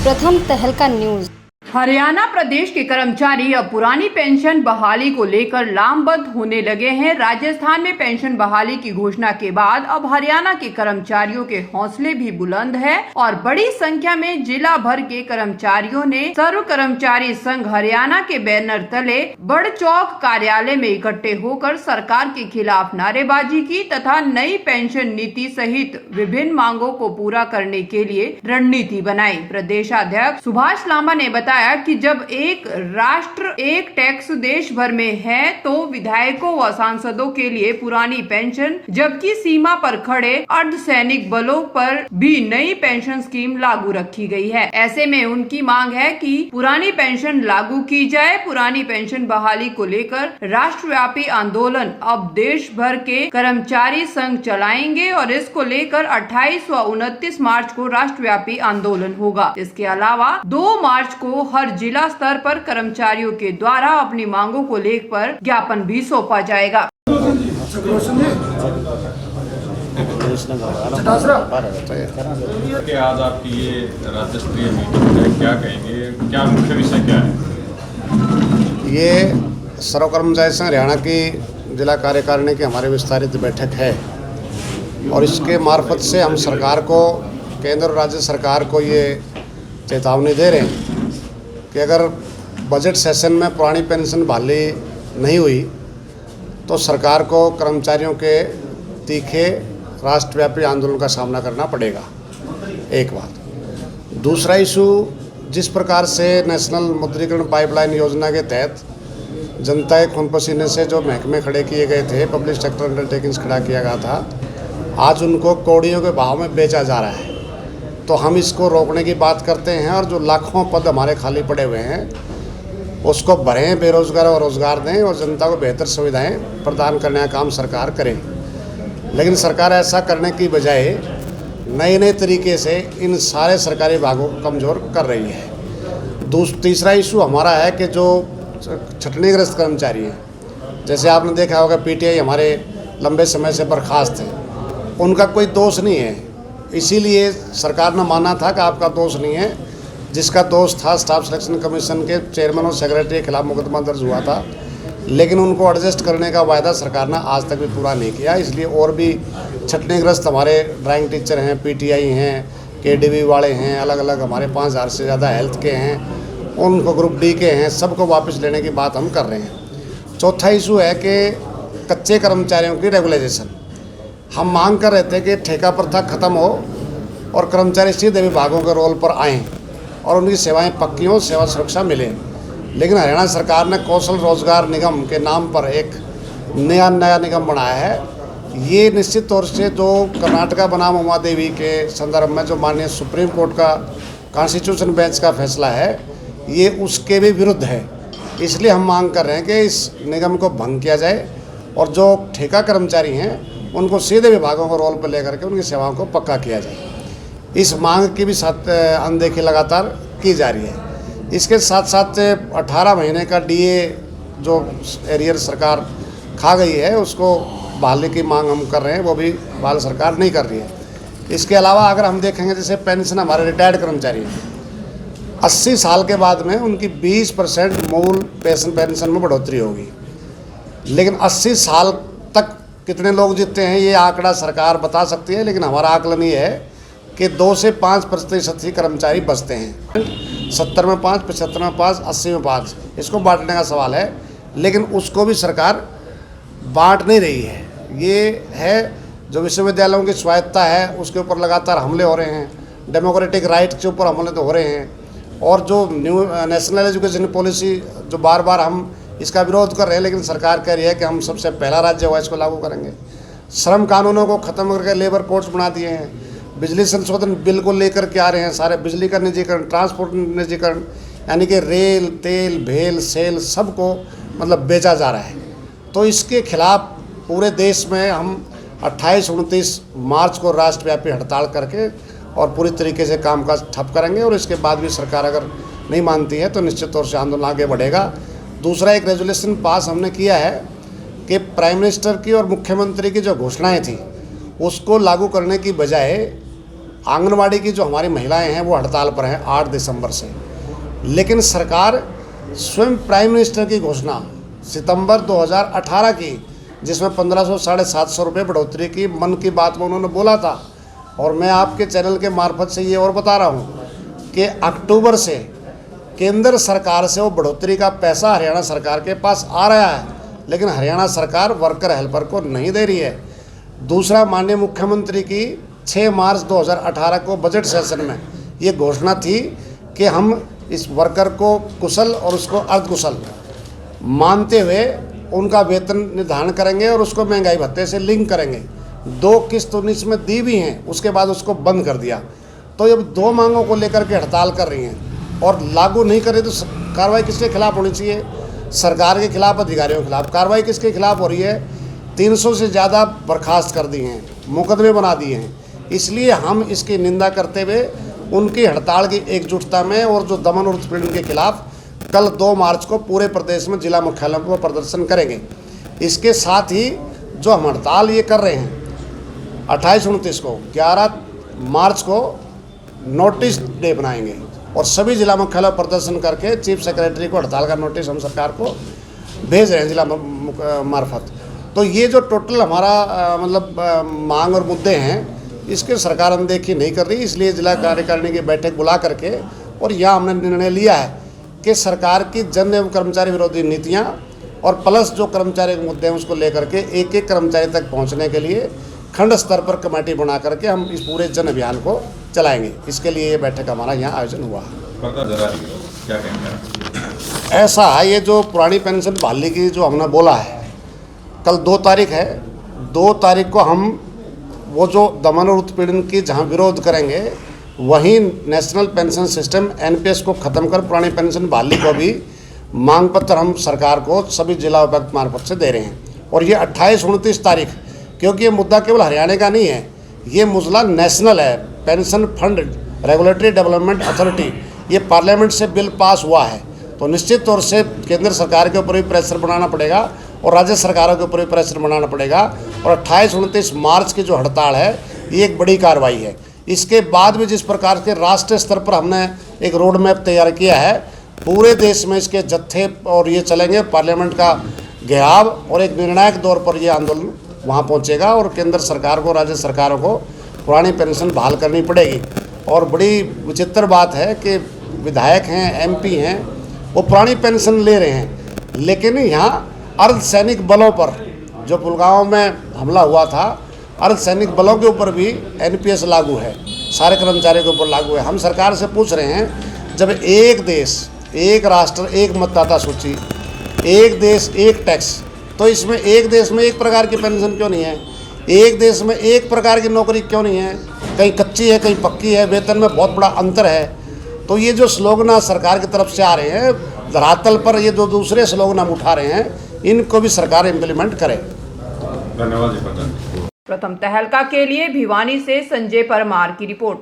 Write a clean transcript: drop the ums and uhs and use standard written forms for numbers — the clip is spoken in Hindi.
प्रथम तहलका न्यूज। हरियाणा प्रदेश के कर्मचारी अब पुरानी पेंशन बहाली को लेकर लामबंद होने लगे हैं। राजस्थान में पेंशन बहाली की घोषणा के बाद अब हरियाणा के कर्मचारियों के हौसले भी बुलंद है और बड़ी संख्या में जिला भर के कर्मचारियों ने सर्व कर्मचारी संघ हरियाणा के बैनर तले बड़ चौक कार्यालय में इकट्ठे होकर सरकार के खिलाफ नारेबाजी की तथा नई पेंशन नीति सहित विभिन्न मांगों को पूरा करने के लिए रणनीति बनाई। प्रदेशाध्यक्ष सुभाष लांबा ने बताया कि जब एक राष्ट्र एक टैक्स देश भर में है तो विधायकों व सांसदों के लिए पुरानी पेंशन, जबकि सीमा पर खड़े अर्धसैनिक बलों पर भी नई पेंशन स्कीम लागू रखी गई है। ऐसे में उनकी मांग है कि पुरानी पेंशन लागू की जाए। पुरानी पेंशन बहाली को लेकर राष्ट्रव्यापी आंदोलन अब देश भर के कर्मचारी संघ चलाएंगे और इसको लेकर 28 व 29 मार्च को राष्ट्रव्यापी आंदोलन होगा। इसके अलावा 2 मार्च को हर जिला स्तर पर कर्मचारियों के द्वारा अपनी मांगों को लेकर ज्ञापन भी सौंपा जाएगा। आज आपकी ये राज्य स्तरीय मीटिंग है, क्या कहेंगे, क्या मुख्य विषय क्या है? ये सर्व कर्मचारी संघ हरियाणा की जिला कार्यकारिणी की हमारी विस्तारित बैठक है और इसके मार्फत से हम सरकार को, केंद्र और राज्य सरकार को ये चेतावनी दे रहे हैं कि अगर बजट सेशन में पुरानी पेंशन बहाली नहीं हुई तो सरकार को कर्मचारियों के तीखे राष्ट्रव्यापी आंदोलन का सामना करना पड़ेगा। एक बात। दूसरा इशू, जिस प्रकार से नेशनल मुद्रीकरण पाइपलाइन योजना के तहत जनता के खून पसीने से जो महकमे खड़े किए गए थे, पब्लिक सेक्टर अंडरटेकिंग्स खड़ा किया गया था, आज उनको कौड़ियों के भाव में बेचा जा रहा है। तो हम इसको रोकने की बात करते हैं और जो लाखों पद हमारे खाली पड़े हुए हैं उसको भरें, बेरोजगार और रोजगार दें और जनता को बेहतर सुविधाएं प्रदान करने का काम सरकार करे। लेकिन सरकार ऐसा करने की बजाय नए नए तरीके से इन सारे सरकारी विभागों को कमज़ोर कर रही है। तीसरा इशू हमारा है कि जो छटनीग्रस्त कर्मचारी हैं, जैसे आपने देखा होगा पीटीआई हमारे लंबे समय से बर्खास्त है, उनका कोई दोष नहीं है। इसीलिए सरकार ने माना था कि आपका दोष नहीं है। जिसका दोष था स्टाफ सिलेक्शन कमीशन के चेयरमैन और सेक्रेटरी के खिलाफ मुकदमा दर्ज हुआ था, लेकिन उनको एडजस्ट करने का वायदा सरकार ने आज तक भी पूरा नहीं किया। इसलिए और भी छटनीग्रस्त हमारे ड्राइंग टीचर हैं, पीटीआई हैं, केडीबी वाले हैं, अलग अलग हमारे 5000 से ज़्यादा हेल्थ के हैं, उनको ग्रुप डी के हैं, सबको वापस लेने की बात हम कर रहे हैं। चौथा इशू है कि कच्चे कर्मचारियों की रेगुलाइजेशन। हम मांग कर रहे थे कि ठेका प्रथा खत्म हो और कर्मचारी सीधे विभागों के रोल पर आएँ और उनकी सेवाएं पक्की हों, सेवा सुरक्षा मिले। लेकिन हरियाणा सरकार ने कौशल रोजगार निगम के नाम पर एक नया निगम बनाया है। ये निश्चित तौर से जो कर्नाटका बनाम उमा देवी के संदर्भ में जो माननीय सुप्रीम कोर्ट का कॉन्स्टिट्यूशन बेंच का फैसला है, ये उसके भी विरुद्ध है। इसलिए हम मांग कर रहे हैं कि इस निगम को भंग किया जाए और जो ठेका कर्मचारी हैं उनको सीधे विभागों को रोल पर लेकर के उनकी सेवाओं को पक्का किया जाए। इस मांग की भी साथ अनदेखी लगातार की जा रही है। इसके साथ साथ 18 महीने का डीए जो एरियर सरकार खा गई है उसको बहाली की मांग हम कर रहे हैं, वो भी बहाल सरकार नहीं कर रही है। इसके अलावा अगर हम देखेंगे, जैसे पेंशन हमारे रिटायर्ड कर्मचारी हैं, 80 साल के बाद में उनकी 20% मूल पेंशन में बढ़ोतरी होगी। लेकिन 80 साल तक कितने लोग जीते हैं ये आंकड़ा सरकार बता सकती है, लेकिन हमारा आकलन ये है कि 2 से 5% ही कर्मचारी बचते हैं। 70 में 5, 75 में 5, 80 में 5, इसको बांटने का सवाल है, लेकिन उसको भी सरकार बांट नहीं रही है। ये है जो विश्वविद्यालयों की स्वायत्ता है उसके ऊपर लगातार हमले हो रहे हैं, डेमोक्रेटिक राइट के ऊपर हमले तो हो रहे हैं, और जो न्यू नेशनल एजुकेशन पॉलिसी जो बार बार हम इसका विरोध कर रहे हैं, लेकिन सरकार कह रही है कि हम सबसे पहला राज्य हुआ इसको लागू करेंगे। श्रम कानूनों को ख़त्म करके लेबर कोड्स बना दिए हैं। बिजली संशोधन बिल को लेकर के आ रहे हैं, सारे बिजली का निजीकरण, ट्रांसपोर्ट निजीकरण, यानी कि रेल, तेल, भेल, सेल सबको मतलब बेचा जा रहा है। तो इसके खिलाफ पूरे देश में हम 28-29 मार्च को राष्ट्रव्यापी हड़ताल करके और पूरी तरीके से कामकाज ठप करेंगे और इसके बाद भी सरकार अगर नहीं मानती है तो निश्चित तौर से आंदोलन आगे बढ़ेगा। दूसरा, एक रेजोल्यूशन पास हमने किया है कि प्राइम मिनिस्टर की और मुख्यमंत्री की जो घोषणाएं थी उसको लागू करने की बजाय आंगनवाड़ी की जो हमारी महिलाएं हैं वो हड़ताल पर हैं 8 दिसंबर से। लेकिन सरकार स्वयं प्राइम मिनिस्टर की घोषणा सितंबर 2018 की, जिसमें 1500 750 रुपये बढ़ोतरी की मन की बात में उन्होंने बोला था। और मैं आपके चैनल के मार्फत से ये और बता रहा हूँ कि अक्टूबर से केंद्र सरकार से वो बढ़ोतरी का पैसा हरियाणा सरकार के पास आ रहा है, लेकिन हरियाणा सरकार वर्कर हेल्पर को नहीं दे रही है। दूसरा, माननीय मुख्यमंत्री की 6 मार्च 2018 को बजट सेशन में ये घोषणा थी कि हम इस वर्कर को कुशल और उसको अर्धकुशल मानते हुए उनका वेतन निर्धारण करेंगे और उसको महंगाई भत्ते से लिंक करेंगे। 2 किस्त 19 में दी भी हैं, उसके बाद उसको बंद कर दिया। तो अब 2 मांगों को लेकर के हड़ताल कर रही हैं और लागू नहीं कर रही, तो कार्रवाई किसके खिलाफ होनी चाहिए? सरकार के खिलाफ, अधिकारियों के खिलाफ। कार्रवाई किसके खिलाफ हो रही है? 300 से ज़्यादा बर्खास्त कर दिए हैं, मुकदमे बना दिए हैं। इसलिए हम इसकी निंदा करते हुए उनकी हड़ताल की एकजुटता में और जो दमन और उत्पीड़न के खिलाफ कल 2 मार्च को पूरे प्रदेश में जिला मुख्यालयों पर प्रदर्शन करेंगे। इसके साथ ही जो हम हड़ताल ये कर रहे हैं 28-29 को, 11 मार्च को नोटिस डे बनाएंगे और सभी जिला मुख्यालय प्रदर्शन करके चीफ सेक्रेटरी को हड़ताल का नोटिस हम सरकार को भेज रहे हैं जिला मार्फत। तो ये जो टोटल हमारा मांग और मुद्दे हैं, इसके सरकार अनदेखी नहीं कर रही। इसलिए जिला कार्यकारिणी की बैठक बुला करके और यहाँ हमने निर्णय लिया है कि सरकार की जन एवं कर्मचारी विरोधी नीतियाँ और प्लस जो कर्मचारी के मुद्दे हैं उसको लेकर के एक कर्मचारी तक पहुँचने के लिए खंड स्तर पर कमेटी बना करके हम इस पूरे जन अभियान को चलाएंगे। इसके लिए ये बैठक हमारा यहाँ आयोजन हुआ है। क्या कहेंगे? ऐसा है, ये जो पुरानी पेंशन बहाली की जो हमने बोला है, कल 2 तारीख है, 2 तारीख को हम वो जो दमन और उत्पीड़न की जहाँ विरोध करेंगे, वहीं नेशनल पेंशन सिस्टम NPS को ख़त्म कर पुरानी पेंशन बहाली को भी मांग पत्र हम सरकार को सभी जिला उपायुक्त मार्फत से दे रहे हैं। और ये 28-29 तारीख, क्योंकि ये मुद्दा केवल हरियाणा का नहीं है, ये मुद्दा नेशनल है। Pension fund regulatory development authority, ये पार्लियामेंट से बिल पास हुआ है, तो निश्चित तौर से केंद्र सरकार के ऊपर भी प्रेशर बनाना पड़ेगा और राज्य सरकारों के ऊपर भी प्रेशर बनाना पड़ेगा। और 28-29 मार्च की जो हड़ताल है, ये एक बड़ी कार्रवाई है। इसके बाद भी जिस प्रकार के राष्ट्रीय स्तर पर हमने एक रोड मैप तैयार किया है, पूरे देश में इसके जत्थे और ये चलेंगे, पार्लियामेंट का घेराव और एक निर्णायक दौर पर ये आंदोलन वहाँ पहुँचेगा और केंद्र सरकार को, राज्य सरकारों को पुरानी पेंशन बहाल करनी पड़ेगी। और बड़ी विचित्र बात है कि विधायक हैं, MP हैं, वो पुरानी पेंशन ले रहे हैं, लेकिन यहाँ अर्धसैनिक बलों पर जो पुलगांव में हमला हुआ था, अर्धसैनिक बलों के ऊपर भी NPS लागू है, सारे कर्मचारियों के ऊपर लागू है। हम सरकार से पूछ रहे हैं, जब एक देश, एक राष्ट्र, एक मतदाता सूची, एक देश एक टैक्स, तो इसमें एक देश में एक प्रकार की पेंशन क्यों नहीं है? एक देश में एक प्रकार की नौकरी क्यों नहीं है? कहीं कच्ची है, कहीं पक्की है, वेतन में बहुत बड़ा अंतर है। तो ये जो स्लोगन सरकार की तरफ से आ रहे हैं, धरातल पर ये जो दूसरे स्लोगन हम उठा रहे हैं, इनको भी सरकार इम्प्लीमेंट करे। धन्यवाद जी। प्रथम तहलका के लिए भिवानी से संजय परमार की रिपोर्ट।